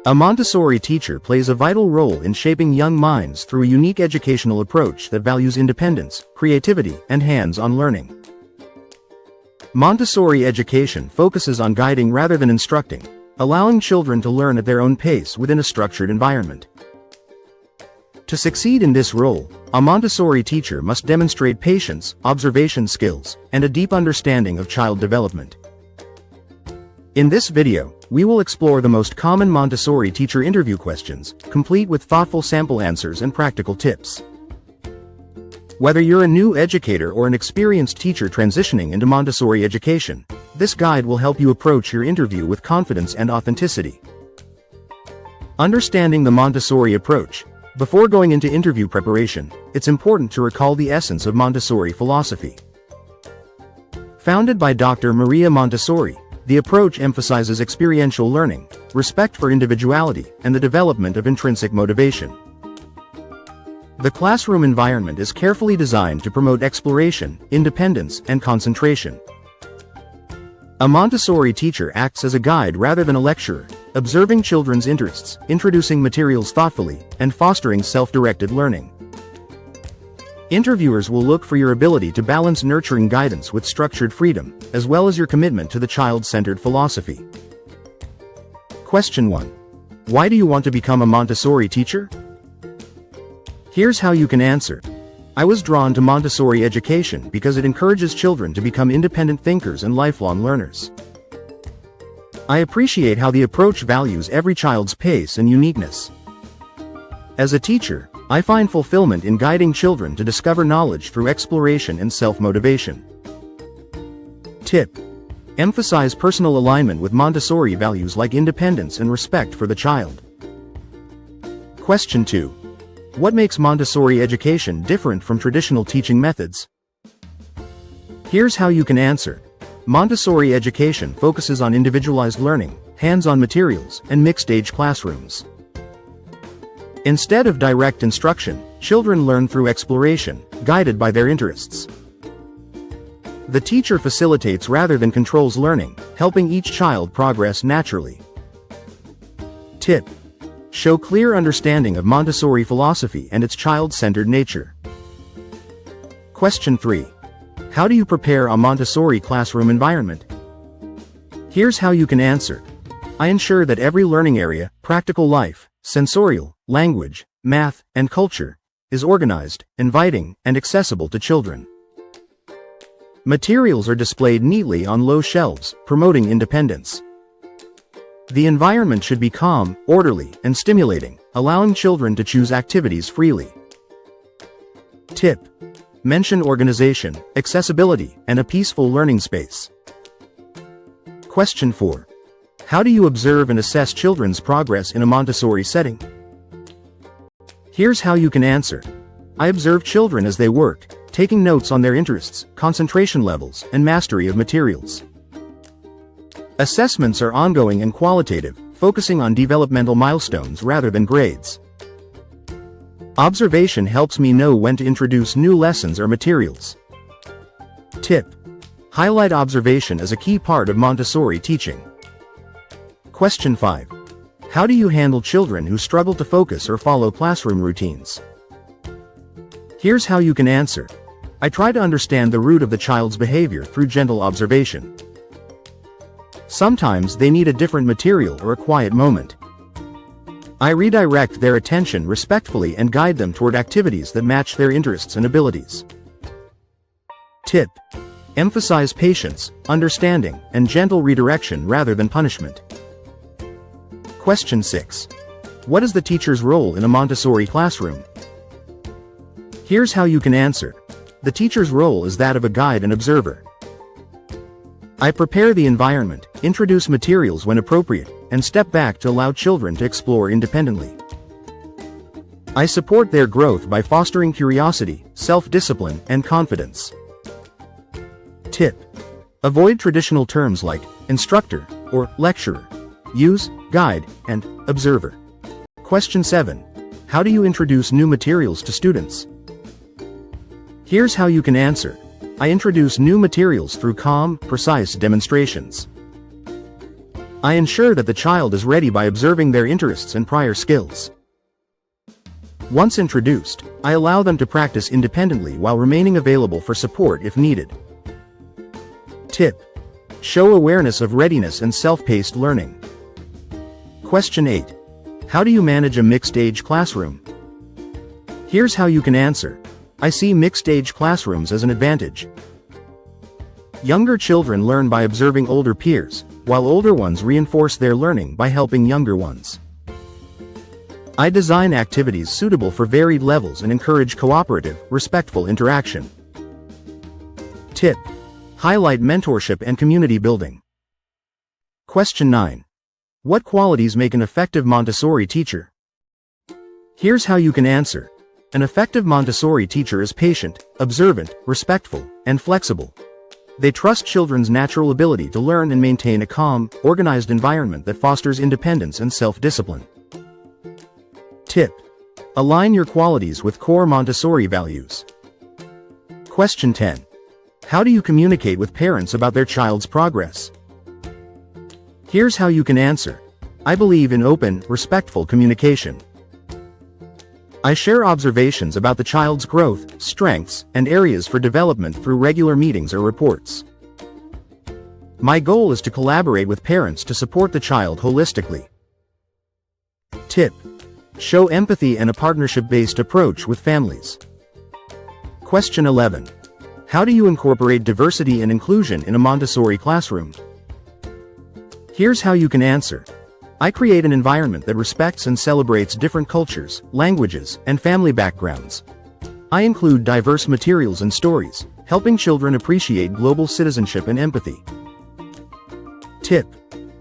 A Montessori teacher plays a vital role in shaping young minds through a unique educational approach that values independence, creativity, and hands-on learning. Montessori education focuses on guiding rather than instructing, allowing children to learn at their own pace within a structured environment. To succeed in this role, a Montessori teacher must demonstrate patience, observation skills, and a deep understanding of child development. In this video, we will explore the most common Montessori teacher interview questions, complete with thoughtful sample answers and practical tips. Whether you're a new educator or an experienced teacher transitioning into Montessori education, this guide will help you approach your interview with confidence and authenticity. Understanding the Montessori approach. Before going into interview preparation, it's important to recall the essence of Montessori philosophy. Founded by Dr. Maria Montessori, the approach emphasizes experiential learning, respect for individuality, and the development of intrinsic motivation. The classroom environment is carefully designed to promote exploration, independence, and concentration. A Montessori teacher acts as a guide rather than a lecturer, observing children's interests, introducing materials thoughtfully, and fostering self-directed learning. Interviewers will look for your ability to balance nurturing guidance with structured freedom, as well as your commitment to the child-centered philosophy. Question 1. Why do you want to become a Montessori teacher? Here's how you can answer. I was drawn to Montessori education because it encourages children to become independent thinkers and lifelong learners. I appreciate how the approach values every child's pace and uniqueness. As a teacher, I find fulfillment in guiding children to discover knowledge through exploration and self-motivation. Tip: emphasize personal alignment with Montessori values like independence and respect for the child. Question 2. What makes Montessori education different from traditional teaching methods? Here's how you can answer. Montessori education focuses on individualized learning, hands-on materials, and mixed-age classrooms. Instead of direct instruction, children learn through exploration, guided by their interests. The teacher facilitates rather than controls learning, helping each child progress naturally. Tip: show clear understanding of Montessori philosophy and its child-centered nature. Question 3. How do you prepare a Montessori classroom environment? Here's how you can answer. I ensure that every learning area, practical life, sensorial, language, math, and culture, is organized, inviting, and accessible to children. Materials are displayed neatly on low shelves, promoting independence. The environment should be calm, orderly, and stimulating, allowing children to choose activities freely. Tip: mention organization, accessibility, and a peaceful learning space. Question 4. How do you observe and assess children's progress in a Montessori setting? Here's how you can answer. I observe children as they work, taking notes on their interests, concentration levels, and mastery of materials. Assessments are ongoing and qualitative, focusing on developmental milestones rather than grades. Observation helps me know when to introduce new lessons or materials. Tip: highlight observation as a key part of Montessori teaching. Question 5. How do you handle children who struggle to focus or follow classroom routines? Here's how you can answer. I try to understand the root of the child's behavior through gentle observation. Sometimes they need a different material or a quiet moment. I redirect their attention respectfully and guide them toward activities that match their interests and abilities. Tip: emphasize patience, understanding, and gentle redirection rather than punishment. Question 6. What is the teacher's role in a Montessori classroom? Here's how you can answer. The teacher's role is that of a guide and observer. I prepare the environment, introduce materials when appropriate, and step back to allow children to explore independently. I support their growth by fostering curiosity, self-discipline, and confidence. Tip: avoid traditional terms like instructor or lecturer. Use guide and observer. Question 7. How do you introduce new materials to students? Here's how you can answer. I introduce new materials through calm, precise demonstrations. I ensure that the child is ready by observing their interests and prior skills. Once introduced, I allow them to practice independently while remaining available for support if needed. Tip: show awareness of readiness and self-paced learning. Question 8. How do you manage a mixed-age classroom? Here's how you can answer. I see mixed-age classrooms as an advantage. Younger children learn by observing older peers, while older ones reinforce their learning by helping younger ones. I design activities suitable for varied levels and encourage cooperative, respectful interaction. Tip: highlight mentorship and community building. Question 9. What qualities make an effective Montessori teacher? Here's how you can answer. An effective Montessori teacher is patient, observant, respectful, and flexible. They trust children's natural ability to learn and maintain a calm, organized environment that fosters independence and self-discipline. Tip: align your qualities with core Montessori values. Question 10. How do you communicate with parents about their child's progress? Here's how you can answer. I believe in open, respectful communication. I share observations about the child's growth, strengths, and areas for development through regular meetings or reports. My goal is to collaborate with parents to support the child holistically. Tip: show empathy and a partnership-based approach with families. Question 11. How do you incorporate diversity and inclusion in a Montessori classroom? Here's how you can answer. I create an environment that respects and celebrates different cultures, languages, and family backgrounds. I include diverse materials and stories, helping children appreciate global citizenship and empathy. Tip: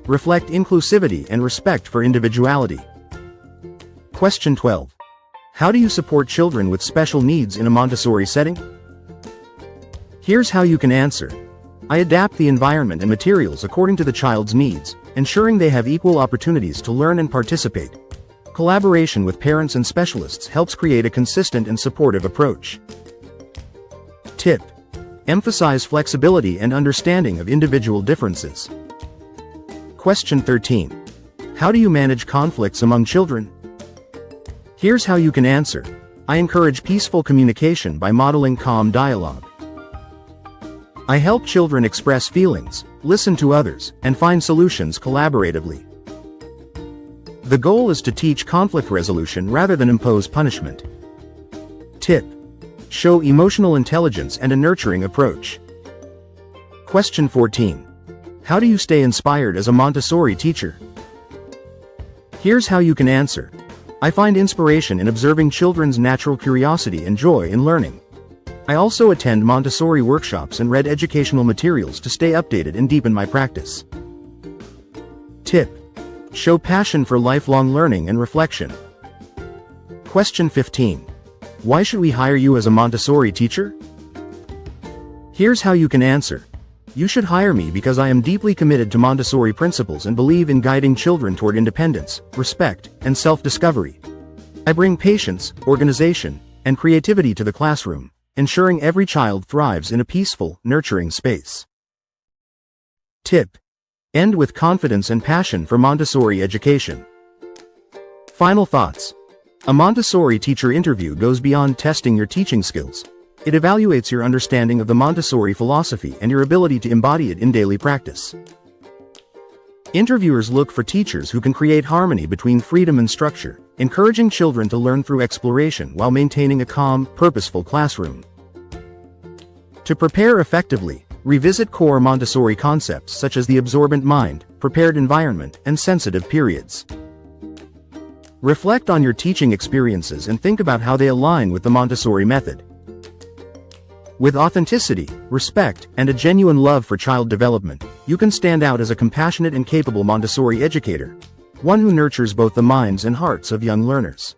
reflect inclusivity and respect for individuality. Question 12. How do you support children with special needs in a Montessori setting? Here's how you can answer. I adapt the environment and materials according to the child's needs, ensuring they have equal opportunities to learn and participate. Collaboration with parents and specialists helps create a consistent and supportive approach. Tip: emphasize flexibility and understanding of individual differences. Question 13. How do you manage conflicts among children? Here's how you can answer. I encourage peaceful communication by modeling calm dialogue. I help children express feelings, listen to others, and find solutions collaboratively. The goal is to teach conflict resolution rather than impose punishment. Tip: show emotional intelligence and a nurturing approach. Question 14. How do you stay inspired as a Montessori teacher? Here's how you can answer. I find inspiration in observing children's natural curiosity and joy in learning. I also attend Montessori workshops and read educational materials to stay updated and deepen my practice. Tip: show passion for lifelong learning and reflection. Question 15. Why should we hire you as a Montessori teacher? Here's how you can answer. You should hire me because I am deeply committed to Montessori principles and believe in guiding children toward independence, respect, and self-discovery. I bring patience, organization, and creativity to the classroom, ensuring every child thrives in a peaceful, nurturing space. Tip: end with confidence and passion for Montessori education. Final thoughts. A Montessori teacher interview goes beyond testing your teaching skills. It evaluates your understanding of the Montessori philosophy and your ability to embody it in daily practice. Interviewers look for teachers who can create harmony between freedom and structure, encouraging children to learn through exploration while maintaining a calm, purposeful classroom. To prepare effectively, revisit core Montessori concepts such as the absorbent mind, prepared environment, and sensitive periods. Reflect on your teaching experiences and think about how they align with the Montessori method. With authenticity, respect, and a genuine love for child development, you can stand out as a compassionate and capable Montessori educator, one who nurtures both the minds and hearts of young learners.